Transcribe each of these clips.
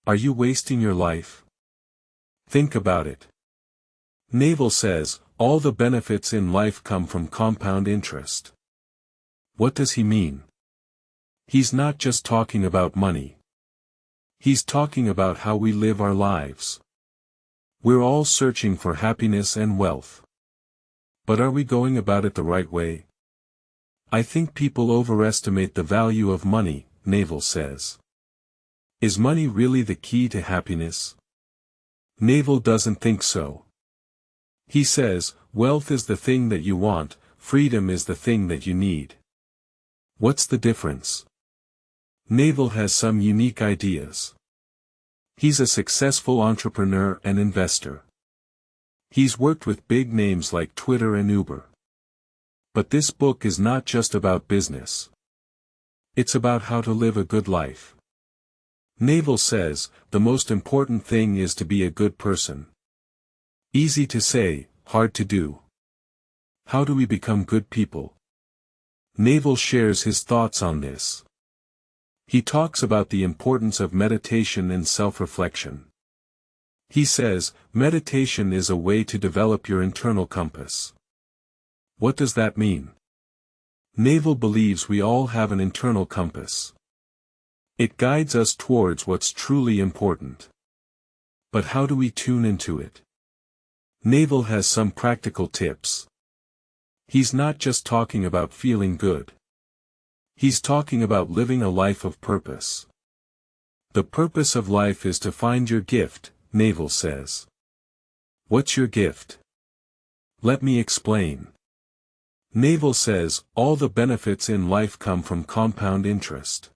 Are you wasting your life? Think about it. Naval says, all the benefits in life come from compound interest. What does he mean? He's not just talking about money. He's talking about how we live our lives. We're all searching for happiness and wealth. But are we going about it the right way? I think people overestimate the value of money, Naval says. Is money really the key to happiness? Naval doesn't think so. He says, wealth is the thing that you want, freedom is the thing that you need. What's the difference? Naval has some unique ideas. He's a successful entrepreneur and investor. He's worked with big names like Twitter and Uber. But this book is not just about business. It's about how to live a good life. Naval says, the most important thing is to be a good person. Easy to say, hard to do. How do we become good people? Naval shares his thoughts on this. He talks about the importance of meditation and self-reflection. He says, meditation is a way to develop your internal compass. What does that mean? Naval believes we all have an internal compass. It guides us towards what's truly important. But how do we tune into it? Naval has some practical tips. He's not just talking about feeling good. He's talking about living a life of purpose. The purpose of life is to find your gift, Naval says. What's your gift? Let me explain. Naval says, all the benefits in life come from compound interest.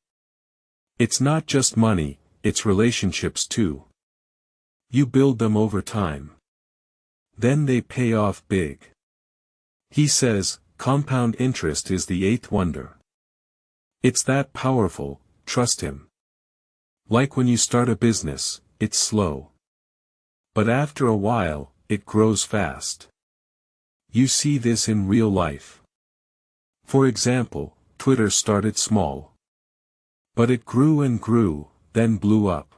It's not just money, it's relationships too. You build them over time. Then they pay off big. He says, compound interest is the eighth wonder. It's that powerful, trust him. Like when you start a business, it's slow. But after a while, it grows fast. You see this in real life. For example, Twitter started small. But it grew and grew, then blew up.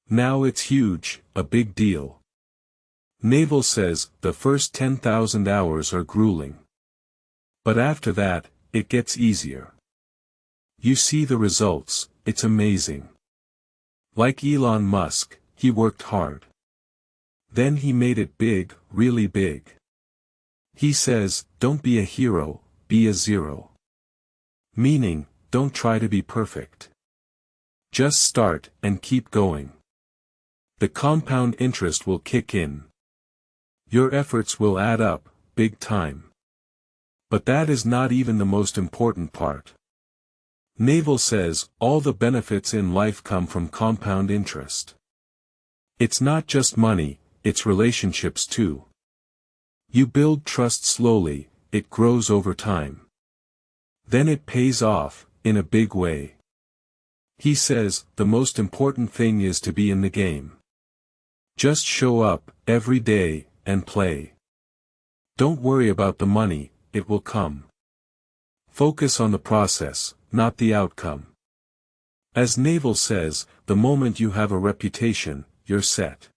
Now it's huge, a big deal. Naval says, the first 10,000 hours are grueling. But after that, it gets easier. You see the results, it's amazing. Like Elon Musk, he worked hard. Then he made it big, really big. He says, don't be a hero, be a zero. Meaning, don't try to be perfect. Just start, and keep going. The compound interest will kick in. Your efforts will add up, big time. But that is not even the most important part. Naval says, all the benefits in life come from compound interest. It's not just money, it's relationships too. You build trust slowly, it grows over time. Then it pays off, in a big way. He says, the most important thing is to be in the game. Just show up, every day, and play. Don't worry about the money, it will come. Focus on the process, not the outcome. As Naval says, the moment you have a reputation, you're set.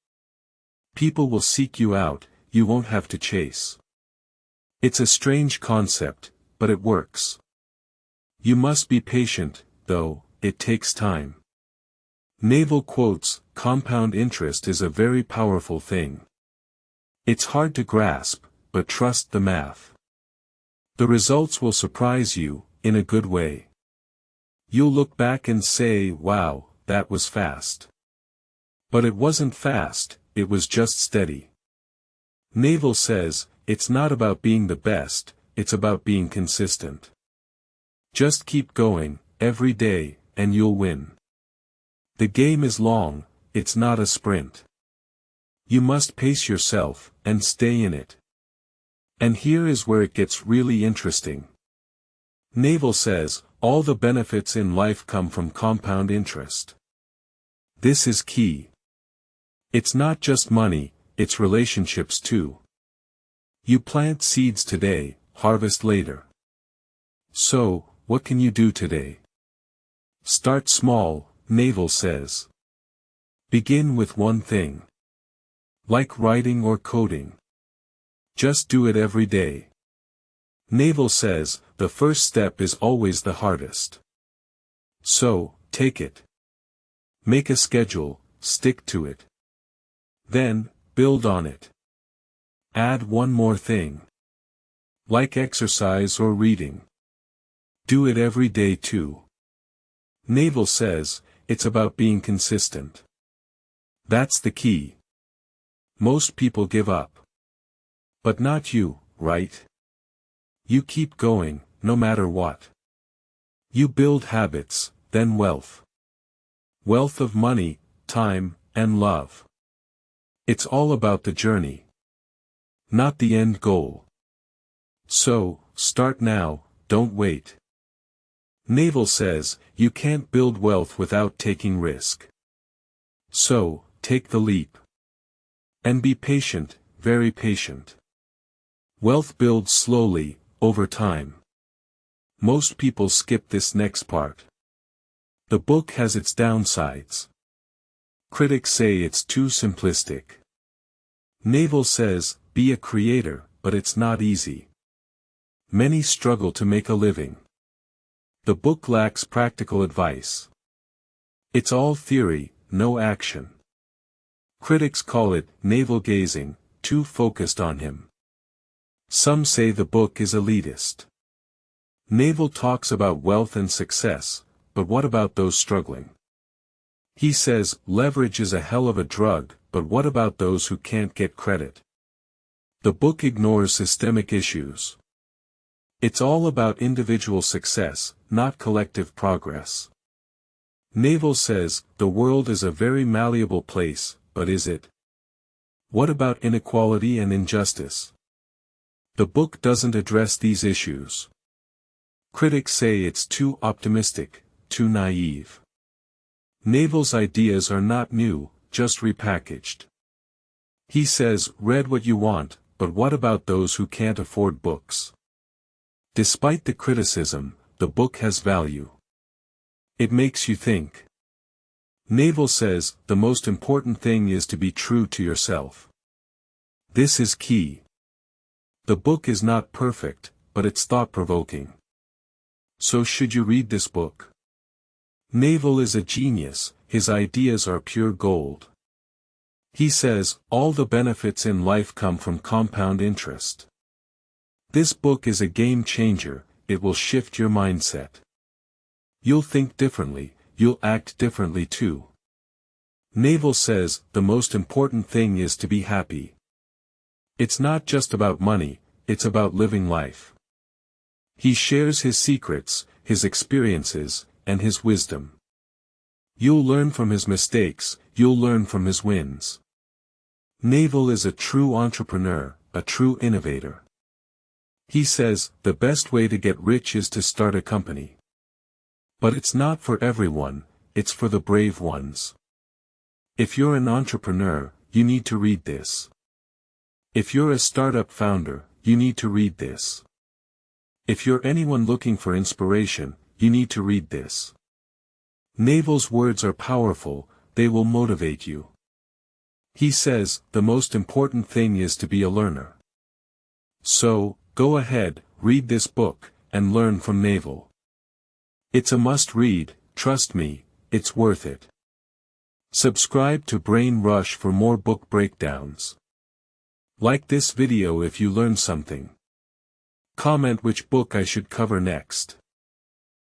People will seek you out, you won't have to chase. It's a strange concept, but it works. You must be patient, though, it takes time. Naval quotes, compound interest is a very powerful thing. It's hard to grasp, but trust the math. The results will surprise you, in a good way. You'll look back and say, wow, that was fast. But it wasn't fast, it was just steady. Naval says, it's not about being the best, it's about being consistent. Just keep going, every day, and you'll win. The game is long, it's not a sprint. You must pace yourself, and stay in it. And here is where it gets really interesting. Naval says, all the benefits in life come from compound interest. This is key. It's not just money, it's relationships too. You plant seeds today, harvest later. So, what can you do today? Start small, Naval says. Begin with one thing. Like writing or coding. Just do it every day. Naval says, the first step is always the hardest. So, take it. Make a schedule, stick to it. Then, build on it. Add one more thing. Like exercise or reading. Do it every day too. Naval says, it's about being consistent. That's the key. Most people give up. But not you, right? You keep going, no matter what. You build habits, then wealth. Wealth of money, time, and love. It's all about the journey. Not the end goal. So, start now, don't wait. Naval says, you can't build wealth without taking risk. So, take the leap. And be patient, very patient. Wealth builds slowly, over time. Most people skip this next part. The book has its downsides. Critics say it's too simplistic. Naval says, be a creator, but it's not easy. Many struggle to make a living. The book lacks practical advice. It's all theory, no action. Critics call it navel-gazing, too focused on him. Some say the book is elitist. Naval talks about wealth and success, but what about those struggling? He says, leverage is a hell of a drug, but what about those who can't get credit? The book ignores systemic issues. It's all about individual success, not collective progress. Naval says, the world is a very malleable place, but is it? What about inequality and injustice? The book doesn't address these issues. Critics say it's too optimistic, too naive. Naval's ideas are not new, just repackaged. He says, read what you want, but what about those who can't afford books? Despite the criticism, the book has value. It makes you think. Naval says, the most important thing is to be true to yourself. This is key. The book is not perfect, but it's thought-provoking. So should you read this book? Naval is a genius, his ideas are pure gold. He says, all the benefits in life come from compound interest. This book is a game changer, it will shift your mindset. You'll think differently, you'll act differently too. Naval says, the most important thing is to be happy. It's not just about money, it's about living life. He shares his secrets, his experiences, and his wisdom. You'll learn from his mistakes, you'll learn from his wins. Naval is a true entrepreneur, a true innovator. He says, the best way to get rich is to start a company. But it's not for everyone, it's for the brave ones. If you're an entrepreneur, you need to read this. If you're a startup founder, you need to read this. If you're anyone looking for inspiration, you need to read this. Naval's words are powerful, they will motivate you. He says, the most important thing is to be a learner. So, go ahead, read this book, and learn from Naval. It's a must-read, trust me, it's worth it. Subscribe to Brain Rush for more book breakdowns. Like this video if you learned something. Comment which book I should cover next.